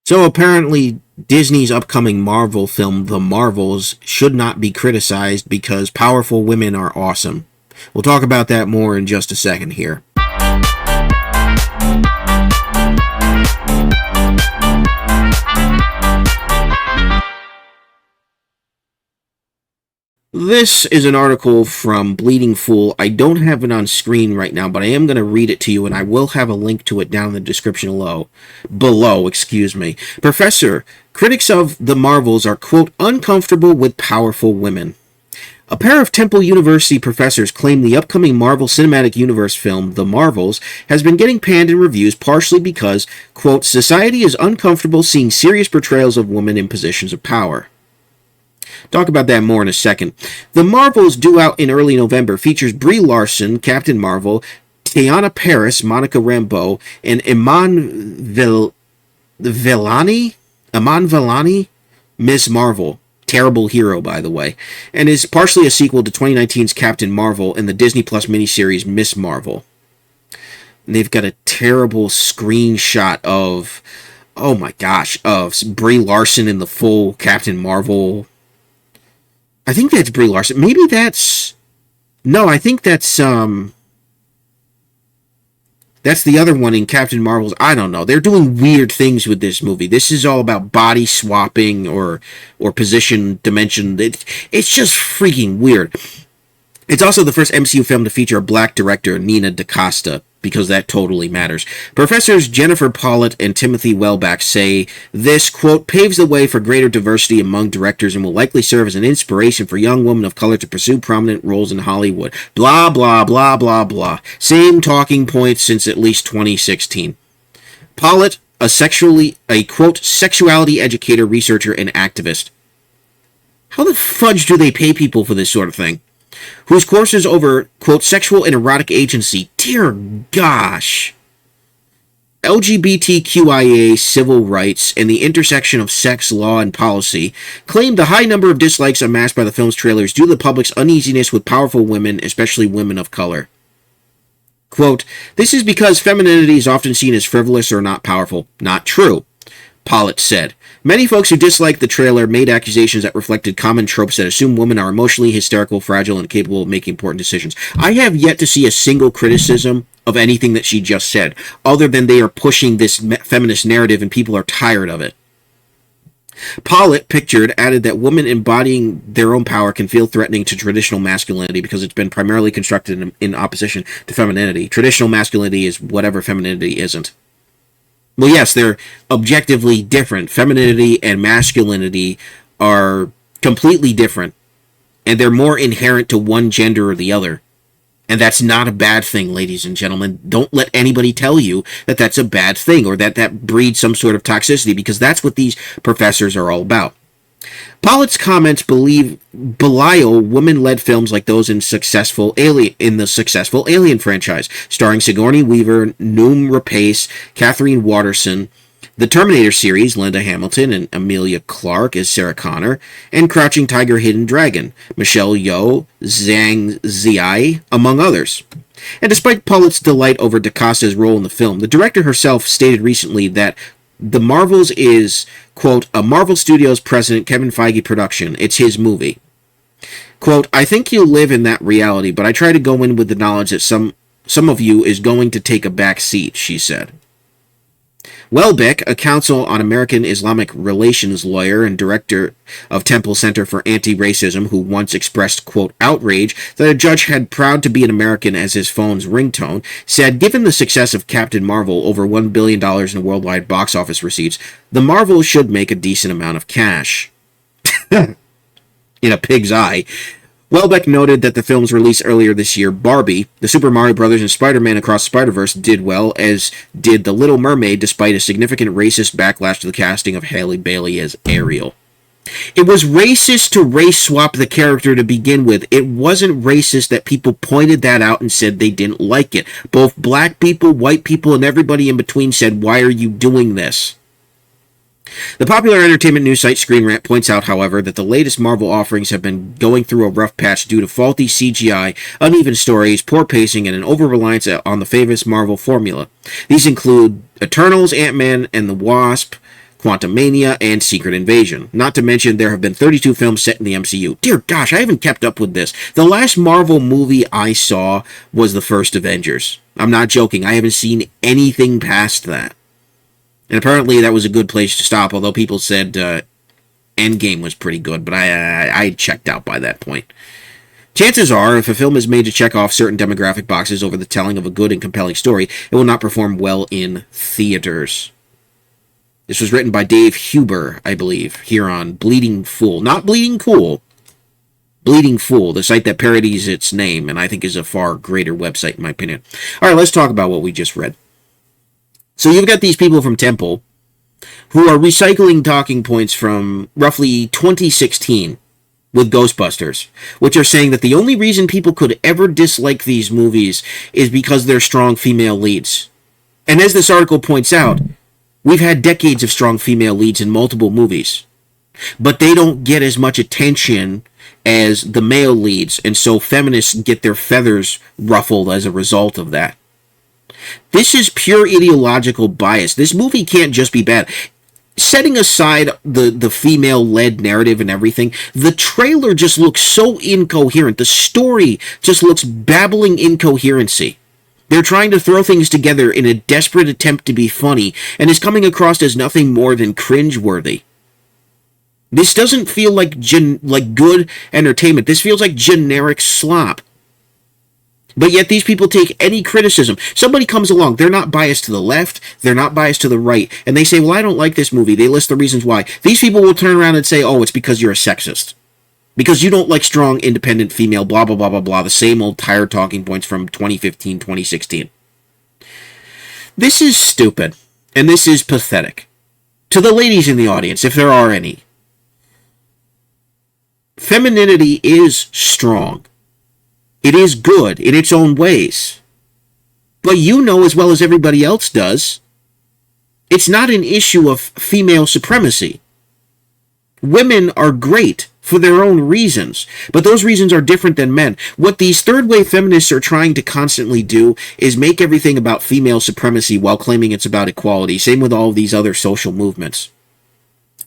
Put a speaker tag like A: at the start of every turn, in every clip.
A: So apparently, Disney's upcoming Marvel film, The Marvels, should not be criticized because powerful women are awesome. We'll talk about that more in just a second here. This is an article from Bleeding Fool. I don't have it on screen right now, but I am going to read it to you, and I will have a link to it down in the description below. Professor, critics of The Marvels are, quote, uncomfortable with powerful women. A pair of Temple University professors claim the upcoming Marvel Cinematic Universe film, The Marvels, has been getting panned in reviews partially because, quote, society is uncomfortable seeing serious portrayals of women in positions of power. Talk about that more in a second. The Marvels, due out in early November, features Brie Larson, Captain Marvel, Teyonah Parris, Monica Rambeau, and Vellani, Miss Marvel. Terrible hero, by the way. And is partially a sequel to 2019's Captain Marvel and the Disney Plus miniseries Miss Marvel. And they've got a terrible screenshot of, oh my gosh, of Brie Larson in the full Captain Marvel. I think that's Brie Larson. Maybe that's... No, I think that's the other one in Captain Marvel's. I don't know. They're doing weird things with this movie. This is all about body swapping or position dimension. It's just freaking weird. It's also the first MCU film to feature a black director, Nina DaCosta, because that totally matters. Professors Jennifer Pollitt and Timothy Welbeck say this, quote, paves the way for greater diversity among directors and will likely serve as an inspiration for young women of color to pursue prominent roles in Hollywood. Blah, blah, blah, blah, blah. Same talking points since at least 2016. Pollitt, a quote, sexuality educator, researcher, and activist. How the fudge do they pay people for this sort of thing? Whose courses over, quote, sexual and erotic agency, dear gosh, LGBTQIA civil rights, and the intersection of sex, law, and policy, claimed the high number of dislikes amassed by the film's trailers due to the public's uneasiness with powerful women, especially women of color. Quote, this is because femininity is often seen as frivolous or not powerful. Not true, Pollitt said. Many folks who disliked the trailer made accusations that reflected common tropes that assume women are emotionally hysterical, fragile, and capable of making important decisions. I have yet to see a single criticism of anything that she just said, other than they are pushing this feminist narrative and people are tired of it. Pollitt added that women embodying their own power can feel threatening to traditional masculinity because it's been primarily constructed in opposition to femininity. Traditional masculinity is whatever femininity isn't. Well, yes, they're objectively different. Femininity and masculinity are completely different, and they're more inherent to one gender or the other. And that's not a bad thing, ladies and gentlemen. Don't let anybody tell you that that's a bad thing or that breeds some sort of toxicity, because that's what these professors are all about. Pollitt's comments belie women-led films like those in the successful Alien franchise, starring Sigourney Weaver, Noomi Rapace, Katherine Waterston, the Terminator series, Linda Hamilton and Emilia Clarke as Sarah Connor, and Crouching Tiger, Hidden Dragon, Michelle Yeoh, Zhang Ziyi, among others. And despite Pollitt's delight over DaCosta's role in the film, the director herself stated recently that The Marvels is, quote, a Marvel Studios president Kevin Feige production. It's his movie. Quote, I think you live in that reality, but I try to go in with the knowledge that some of you is going to take a back seat, she said. Welbeck, a Council on American Islamic Relations lawyer and director of Temple Center for Anti-Racism, who once expressed, quote, outrage that a judge had proud to be an American as his phone's ringtone, said, given the success of Captain Marvel, over $1 billion in worldwide box office receipts, the Marvel should make a decent amount of cash. In a pig's eye. Welbeck noted that the film's release earlier this year, Barbie, The Super Mario Bros., and Spider-Man Across the Spider-Verse did well, as did The Little Mermaid, despite a significant racist backlash to the casting of Halle Bailey as Ariel. It was racist to race swap the character to begin with. It wasn't racist that people pointed that out and said they didn't like it. Both black people, white people, and everybody in between said, why are you doing this? The popular entertainment news site Screen Rant points out, however, that the latest Marvel offerings have been going through a rough patch due to faulty CGI, uneven stories, poor pacing, and an over-reliance on the famous Marvel formula. These include Eternals, Ant-Man and the Wasp, Quantumania, and Secret Invasion. Not to mention, there have been 32 films set in the MCU. Dear gosh, I haven't kept up with this. The last Marvel movie I saw was the first Avengers. I'm not joking. I haven't seen anything past that. And apparently that was a good place to stop, although people said Endgame was pretty good, but I checked out by that point. Chances are, if a film is made to check off certain demographic boxes over the telling of a good and compelling story, it will not perform well in theaters. This was written by Dave Huber, I believe, here on Bleeding Fool. Not Bleeding Cool. Bleeding Fool, the site that parodies its name, and I think is a far greater website, in my opinion. All right, let's talk about what we just read. So you've got these people from Temple who are recycling talking points from roughly 2016 with Ghostbusters, which are saying that the only reason people could ever dislike these movies is because they're strong female leads. And as this article points out, we've had decades of strong female leads in multiple movies, but they don't get as much attention as the male leads, and so feminists get their feathers ruffled as a result of that. This is pure ideological bias. This movie can't just be bad. Setting aside the female-led narrative and everything, the trailer just looks so incoherent. The story just looks babbling incoherency. They're trying to throw things together in a desperate attempt to be funny, and is coming across as nothing more than cringeworthy. This doesn't feel like good entertainment. This feels like generic slop. But yet these people take any criticism. Somebody comes along, they're not biased to the left, they're not biased to the right, and they say, well, I don't like this movie. They list the reasons why. These people will turn around and say, oh, it's because you're a sexist. Because you don't like strong, independent female, blah, blah, blah, blah, blah, the same old tired talking points from 2015, 2016. This is stupid, and this is pathetic. To the ladies in the audience, if there are any, femininity is strong. It is good in its own ways. But you know as well as everybody else does, it's not an issue of female supremacy. Women are great for their own reasons, but those reasons are different than men. What these third-wave feminists are trying to constantly do is make everything about female supremacy while claiming it's about equality. Same with all of these other social movements.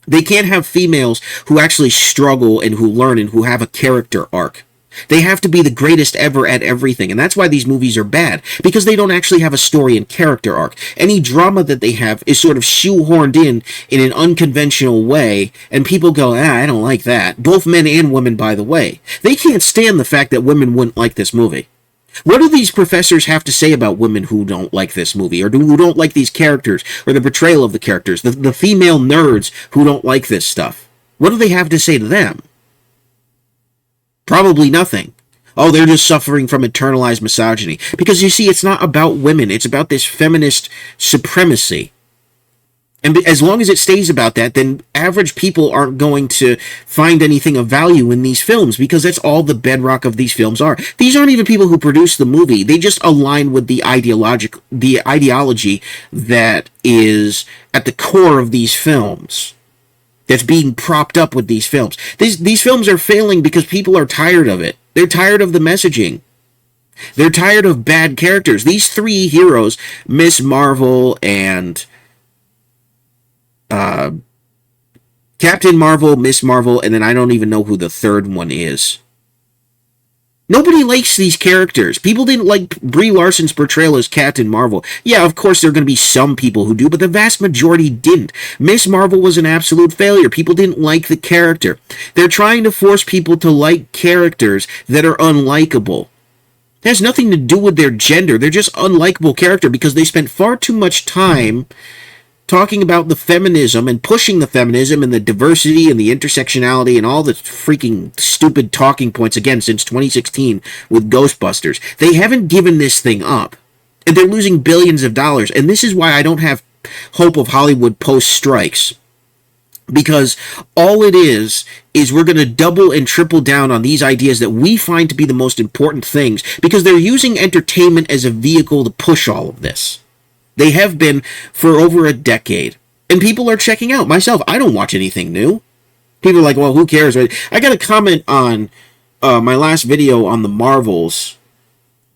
A: They can't have females who actually struggle and who learn and who have a character arc. They have to be the greatest ever at everything, and that's why these movies are bad, because they don't actually have a story and character arc. Any drama that they have is sort of shoehorned in an unconventional way, and people go, I don't like that. Both men and women, by the way. They can't stand the fact that women wouldn't like this movie. What do these professors have to say about women who don't like this movie, or who don't like these characters, or the portrayal of the characters, the female nerds who don't like this stuff? What do they have to say to them? Probably nothing. Oh, they're just suffering from internalized misogyny. Because you see, it's not about women. It's about this feminist supremacy. And as long as it stays about that, then average people aren't going to find anything of value in these films, because that's all the bedrock of these films are. These aren't even people who produce the movie. They just align with the ideology that is at the core of these films, that's being propped up with these films. These films are failing because people are tired of it. They're tired of the messaging. They're tired of bad characters. These three heroes, Miss Marvel and Captain Marvel, Miss Marvel, and then I don't even know who the third one is. Nobody likes these characters. People didn't like Brie Larson's portrayal as Captain Marvel. Yeah, of course there are going to be some people who do, but the vast majority didn't. Miss Marvel was an absolute failure. People didn't like the character. They're trying to force people to like characters that are unlikable. It has nothing to do with their gender. They're just unlikable character because they spent far too much time talking about the feminism and pushing the feminism and the diversity and the intersectionality and all the freaking stupid talking points, again, since 2016 with Ghostbusters. They haven't given this thing up. And they're losing billions of dollars. And this is why I don't have hope of Hollywood post-strikes. Because all it is we're going to double and triple down on these ideas that we find to be the most important things, because they're using entertainment as a vehicle to push all of this. They have been for over a decade. And people are checking out. Myself, I don't watch anything new. People are like, well, who cares? I got a comment on my last video on the Marvels,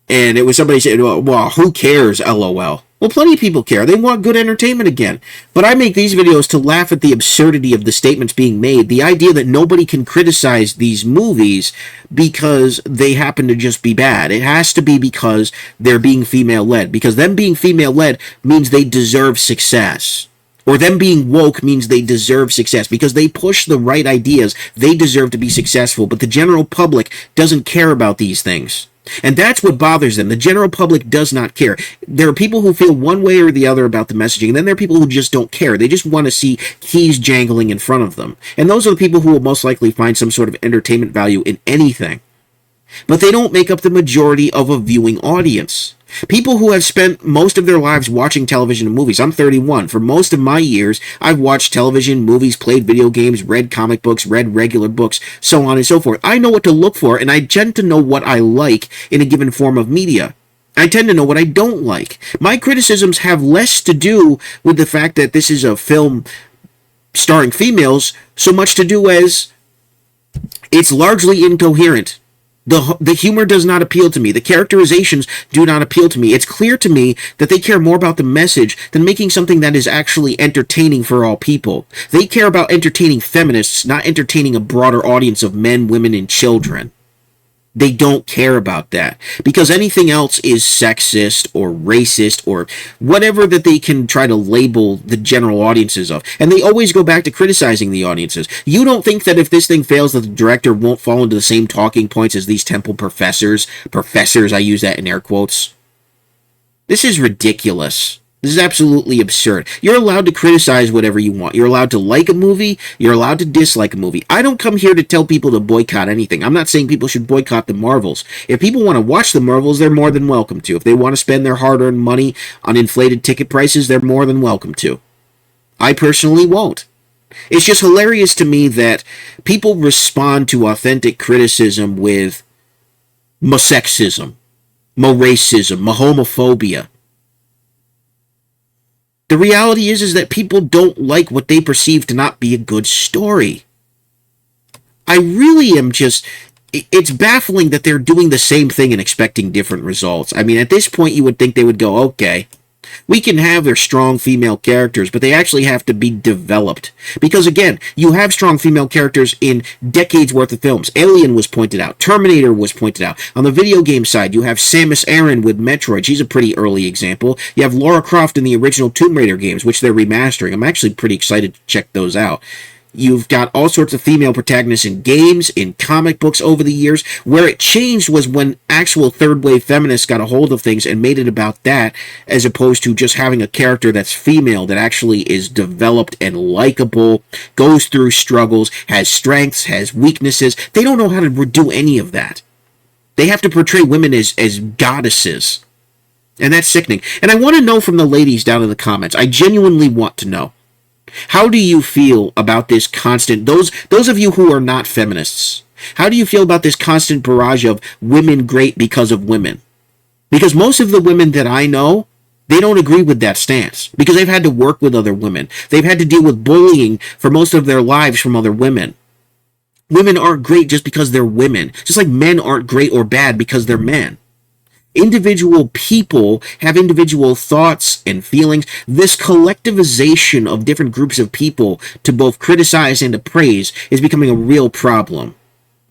A: and it was somebody saying, well, who cares, LOL. Well, plenty of people care. They want good entertainment again. But I make these videos to laugh at the absurdity of the statements being made. The idea that nobody can criticize these movies because they happen to just be bad. It has to be because they're being female-led. Because them being female-led means they deserve success. Or them being woke means they deserve success. Because they push the right ideas, they deserve to be successful. But the general public doesn't care about these things. And that's what bothers them. The general public does not care. There are people who feel one way or the other about the messaging, and then there are people who just don't care. They just want to see keys jangling in front of them. And those are the people who will most likely find some sort of entertainment value in anything. But they don't make up the majority of a viewing audience. People who have spent most of their lives watching television and movies. I'm 31. For most of my years, I've watched television, movies, played video games, read comic books, read regular books, so on and so forth. I know what to look for, and I tend to know what I like in a given form of media. I tend to know what I don't like. My criticisms have less to do with the fact that this is a film starring females, so much to do as it's largely incoherent. The humor does not appeal to me. The characterizations do not appeal to me. It's clear to me that they care more about the message than making something that is actually entertaining for all people. They care about entertaining feminists, not entertaining a broader audience of men, women, and children. They don't care about that, because anything else is sexist or racist or whatever that they can try to label the general audiences of. And they always go back to criticizing the audiences. You don't think that if this thing fails that the director won't fall into the same talking points as these temple professors? Professors, I use that in air quotes. This is ridiculous. This is absolutely absurd. You're allowed to criticize whatever you want. You're allowed to like a movie. You're allowed to dislike a movie. I don't come here to tell people to boycott anything. I'm not saying people should boycott the Marvels. If people want to watch the Marvels, they're more than welcome to. If they want to spend their hard-earned money on inflated ticket prices, they're more than welcome to. I personally won't. It's just hilarious to me that people respond to authentic criticism with mo-sexism, mo-racism, mo-homophobia. The reality is that people don't like what they perceive to not be a good story. I really am just... It's baffling that they're doing the same thing and expecting different results. I mean, at this point, you would think they would go, okay, we can have their strong female characters, but they actually have to be developed. Because, again, you have strong female characters in decades worth of films. Alien was pointed out. Terminator was pointed out. On the video game side, you have Samus Aran with Metroid. She's a pretty early example. You have Lara Croft in the original Tomb Raider games, which they're remastering. I'm actually pretty excited to check those out. You've got all sorts of female protagonists in games, in comic books over the years. Where it changed was when actual third-wave feminists got a hold of things and made it about that, as opposed to just having a character that's female that actually is developed and likable, goes through struggles, has strengths, has weaknesses. They don't know how to do any of that. They have to portray women as goddesses. And that's sickening. And I want to know from the ladies down in the comments. I genuinely want to know. How do you feel about this constant, those of you who are not feminists, how do you feel about this constant barrage of women great because of women? Because most of the women that I know, they don't agree with that stance, because they've had to work with other women. They've had to deal with bullying for most of their lives from other women. Women aren't great just because they're women, just like men aren't great or bad because they're men. Individual people have individual thoughts and feelings. This collectivization of different groups of people to both criticize and to praise is becoming a real problem.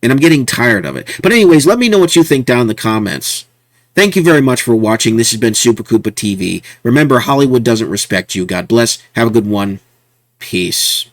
A: And I'm getting tired of it. But anyways, let me know what you think down in the comments. Thank you very much for watching. This has been Super Koopa TV. Remember, Hollywood doesn't respect you. God bless. Have a good one. Peace.